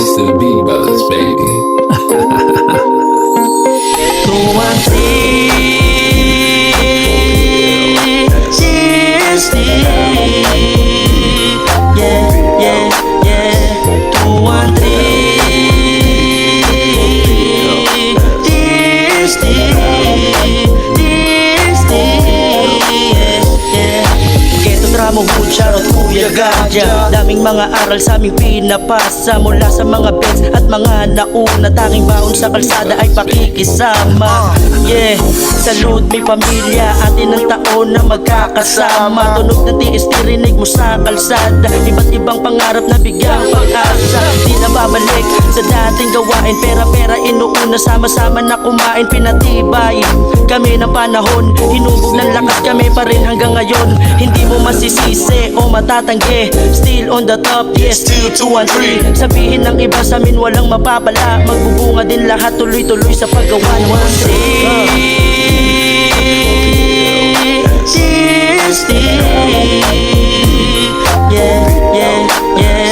Peace to the Beat Brothers, baby. 2, 1, 3 Disney. Yeah, yeah, yeah. 2, 1, 3 Disney. Mo Charot Kuya Gadya. Daming mga aral sa aming pinapasa mula sa mga bets at mga nauna. Tanging baon sa kalsada ay pakikisama. Yeah, salute may pamilya, atin ng taon na magkakasama. Tunog ng tiis, tirinig mo sa kalsada. Iba't ibang pangarap na bigyang pag-asa. Di na babalik sa dating gawain. Pera-pera inuuna, sama-sama na kumain. Pinatibay kami ng panahon, hinubog ng lakas kami pa rin hanggang ngayon. Hindi mo masisisi o matatanggi, still on the top, yes, still 2, 1, 3. Sabihin ng iba sa amin walang mapapala, magbubunga din lahat tuloy-tuloy sa paggawa. 1, 2, 3 Disney. Yeah, yeah, yeah.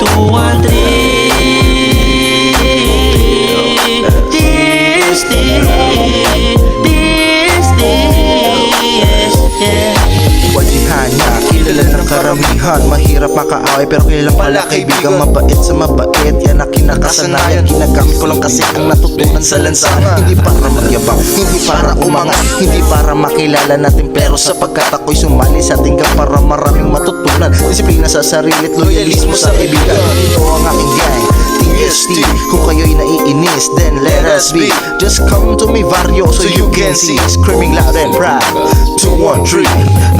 2, 1, 3 Disney. Kilala ng karamihan, mahirap makaaway pero kilalang pala kaibigan mabait sa mabait. Yan ang kinakasanayan, ginagamit ko lang kasi ang natutunan sa lansangan. Hindi para magyabang, hindi para umangat, hindi para makilala natin, pero sapagkat ako'y sumali sa tingga para maraming matutunan. Disiplina sa sarili at loyalismo sa kaibigan. Ito ang aking gang, TST. Kung kayo'y naiinis, then let us be. Just come to my barrio so you can see. Screaming loud and proud, 2, 1, 3.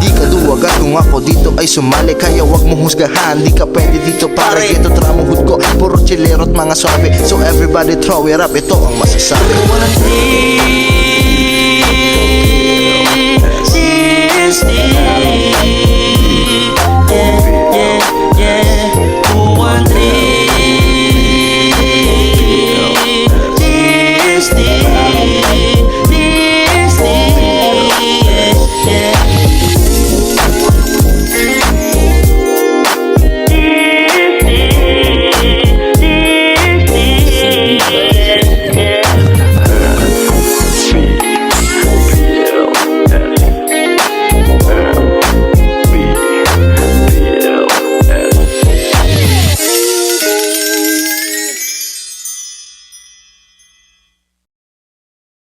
Di ka duwagan kung ako dito ay sumali, kaya wag mong husgahan. Di ka pwede dito pare, ito tramuhod ko, puro chilero at mga swabe. So everybody throw it up, ito ang masasabi. 2, 1, 3